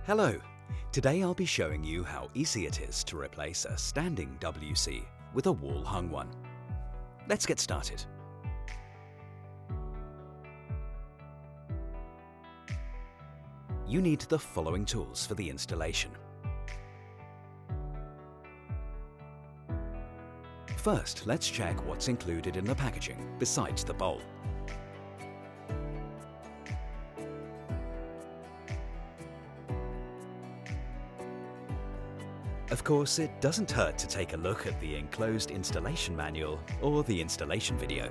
Hello! Today I'll be showing you how easy it is to replace a standing WC with a wall-hung one. Let's get started. You need the following tools for the installation. First, let's check what's included in the packaging besides the bowl. Of course, it doesn't hurt to take a look at the enclosed installation manual or the installation video.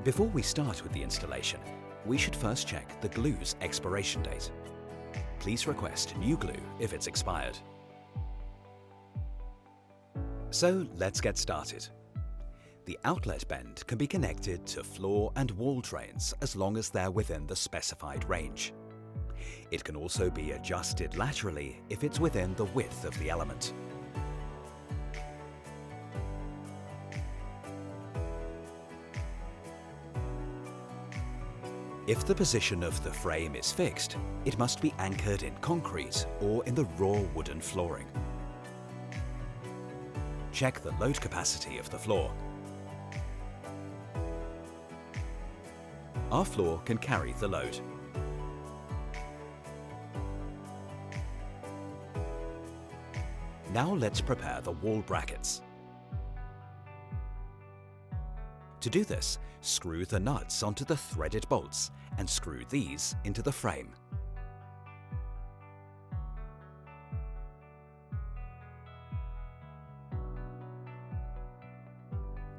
Before we start with the installation, we should first check the glue's expiration date. Please request new glue if it's expired. So let's get started. The outlet bend can be connected to floor and wall drains as long as they're within the specified range. It can also be adjusted laterally if it's within the width of the element. If the position of the frame is fixed, it must be anchored in concrete or in the raw wooden flooring. Check the load capacity of the floor. Our floor can carry the load. Now let's prepare the wall brackets. To do this, screw the nuts onto the threaded bolts and screw these into the frame.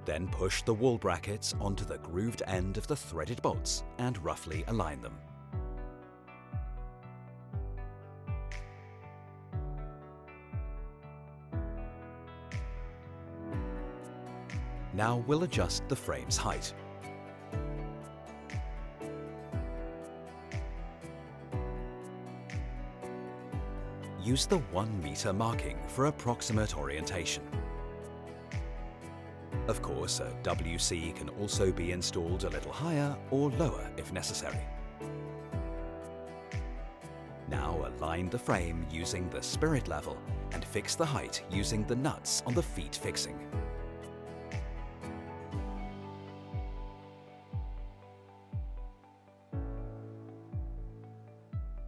Then push the wall brackets onto the grooved end of the threaded bolts and roughly align them. Now we'll adjust the frame's height. Use the 1 meter marking for approximate orientation. Of course, a WC can also be installed a little higher or lower if necessary. Now align the frame using the spirit level and fix the height using the nuts on the feet fixing.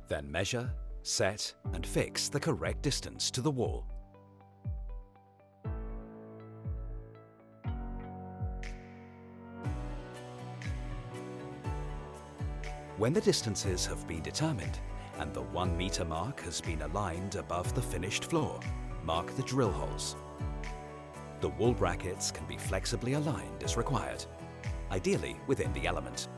Then measure, set, and fix the correct distance to the wall. When the distances have been determined and the 1 meter mark has been aligned above the finished floor, mark the drill holes. The wall brackets can be flexibly aligned as required, ideally within the element.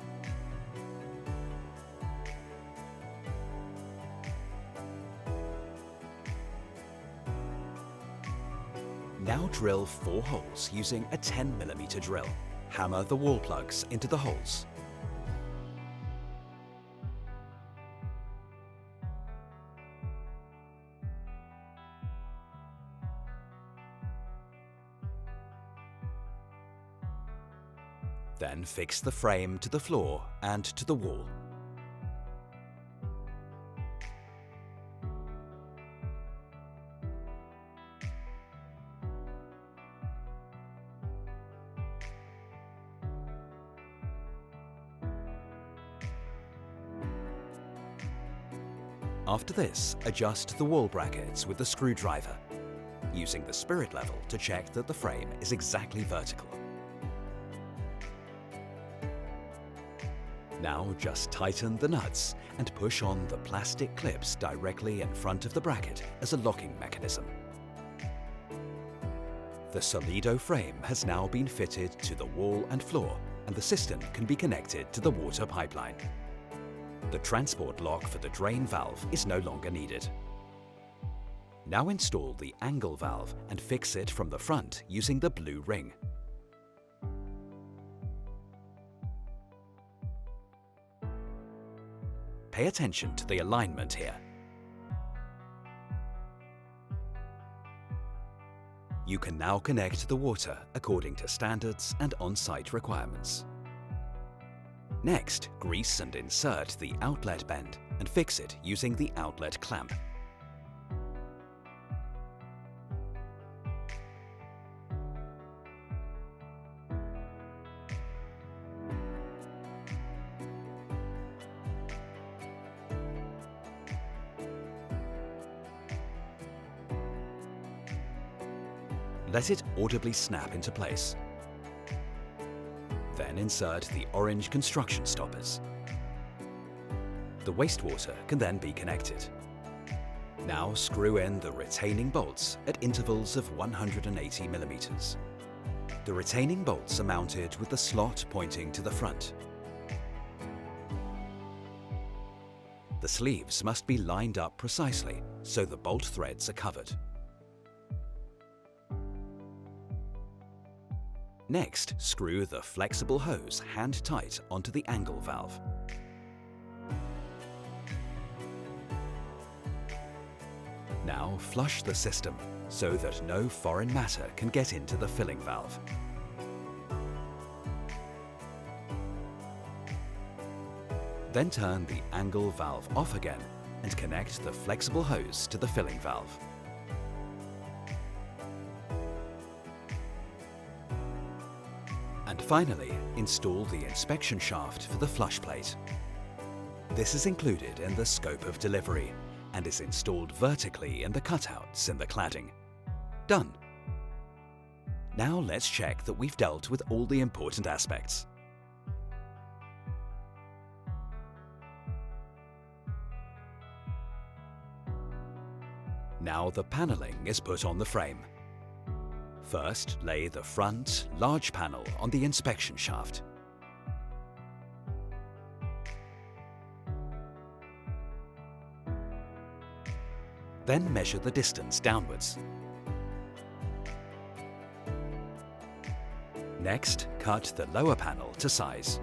Now drill 4 holes using a 10mm drill. Hammer the wall plugs into the holes. Then fix the frame to the floor and to the wall. After this, adjust the wall brackets with the screwdriver, using the spirit level to check that the frame is exactly vertical. Now just tighten the nuts and push on the plastic clips directly in front of the bracket as a locking mechanism. The Solido frame has now been fitted to the wall and floor, and the system can be connected to the water pipeline. The transport lock for the drain valve is no longer needed. Now install the angle valve and fix it from the front using the blue ring. Pay attention to the alignment here. You can now connect the water according to standards and on-site requirements. Next, grease and insert the outlet bend and fix it using the outlet clamp. Let it audibly snap into place. Then insert the orange construction stoppers. The wastewater can then be connected. Now screw in the retaining bolts at intervals of 180 millimeters. The retaining bolts are mounted with the slot pointing to the front. The sleeves must be lined up precisely so the bolt threads are covered. Next, screw the flexible hose hand tight onto the angle valve. Now flush the system so that no foreign matter can get into the filling valve. Then turn the angle valve off again and connect the flexible hose to the filling valve. And finally, install the inspection shaft for the flush plate. This is included in the scope of delivery and is installed vertically in the cutouts in the cladding. Done. Now let's check that we've dealt with all the important aspects. Now the paneling is put on the frame. First, lay the front, large panel on the inspection shaft. Then measure the distance downwards. Next, cut the lower panel to size.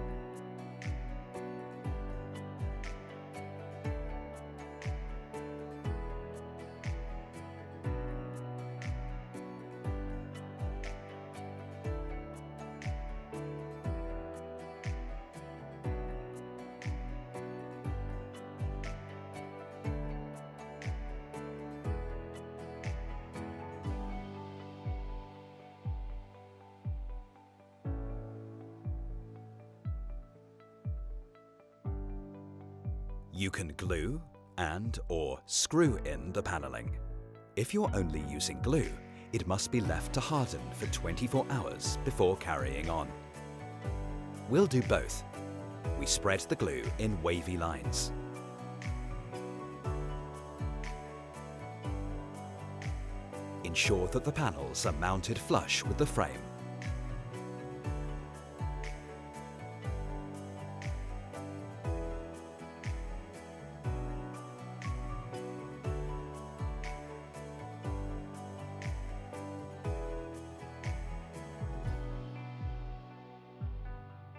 You can glue and/or screw in the paneling. If you're only using glue, it must be left to harden for 24 hours before carrying on. We'll do both. We spread the glue in wavy lines. Ensure that the panels are mounted flush with the frame.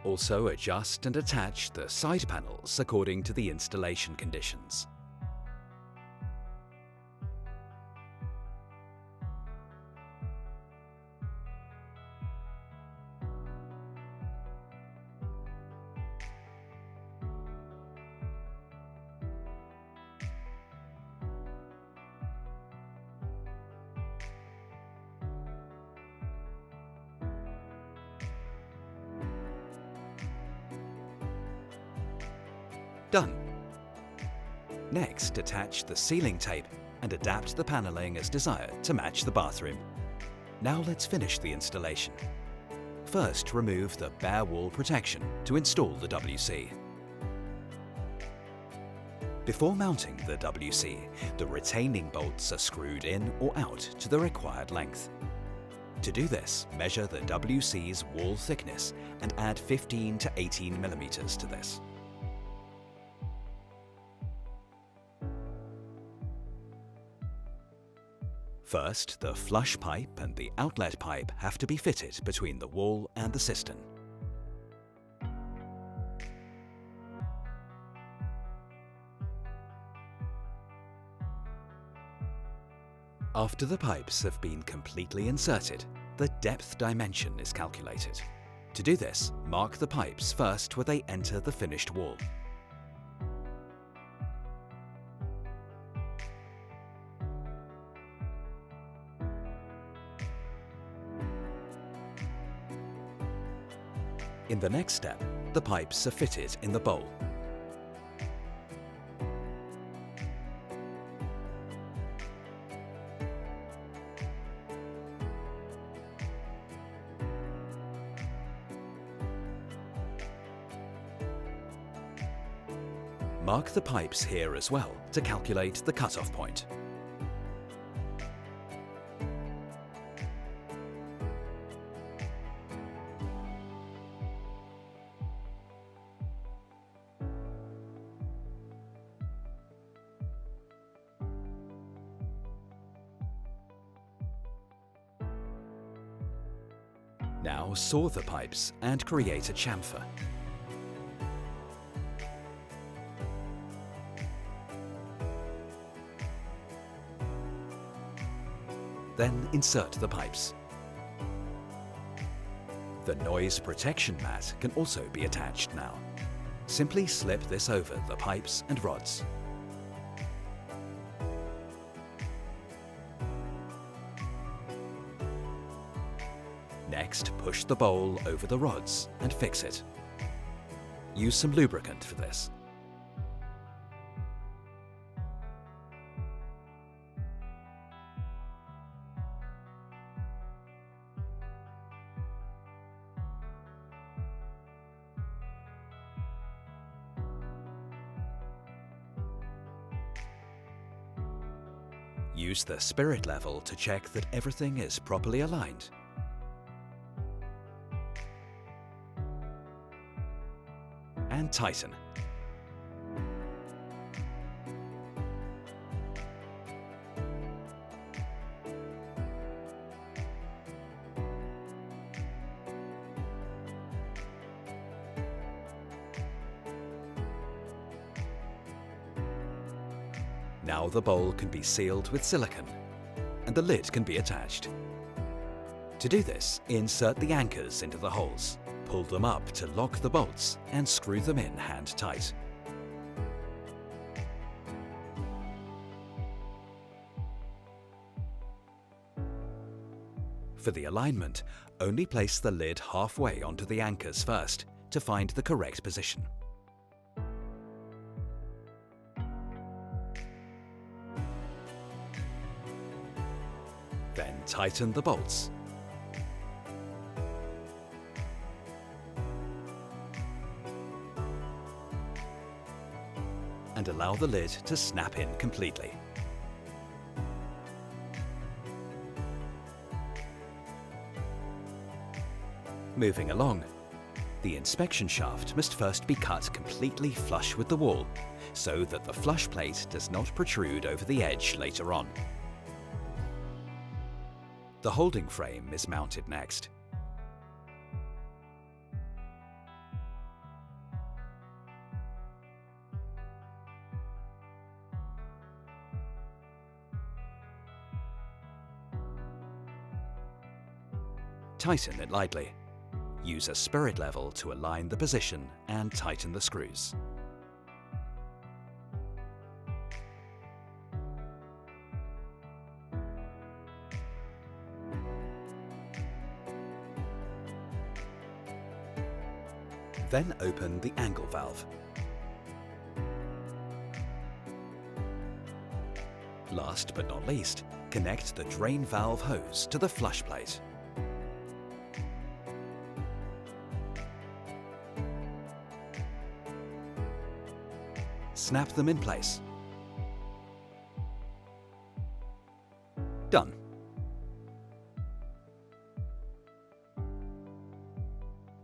Also adjust and attach the side panels according to the installation conditions. Done. Next, attach the ceiling tape and adapt the paneling as desired to match the bathroom. Now let's finish the installation. First, remove the bare wall protection to install the WC. Before mounting the WC, the retaining bolts are screwed in or out to the required length. To do this, measure the WC's wall thickness and add 15 to 18 millimeters to this. First, the flush pipe and the outlet pipe have to be fitted between the wall and the cistern. After the pipes have been completely inserted, the depth dimension is calculated. To do this, mark the pipes first where they enter the finished wall. In the next step, the pipes are fitted in the bowl. Mark the pipes here as well to calculate the cutoff point. Now saw the pipes and create a chamfer. Then insert the pipes. The noise protection mat can also be attached now. Simply slip this over the pipes and rods. Next, push the bowl over the rods and fix it. Use some lubricant for this. Use the spirit level to check that everything is properly aligned. And tighten. Now the bowl can be sealed with silicone, and the lid can be attached. To do this, insert the anchors into the holes, pull them up to lock the bolts, and screw them in hand tight. For the alignment, only place the lid halfway onto the anchors first to find the correct position. Then tighten the bolts. And allow the lid to snap in completely. Moving along, the inspection shaft must first be cut completely flush with the wall, so that the flush plate does not protrude over the edge later on. The holding frame is mounted next. Tighten it lightly. Use a spirit level to align the position and tighten the screws. Then open the angle valve. Last but not least, connect the drain valve hose to the flush plate. Snap them in place. Done.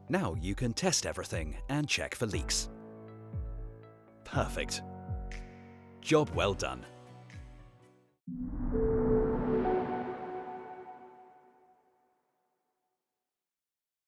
Now you can test everything and check for leaks. Perfect. Job well done.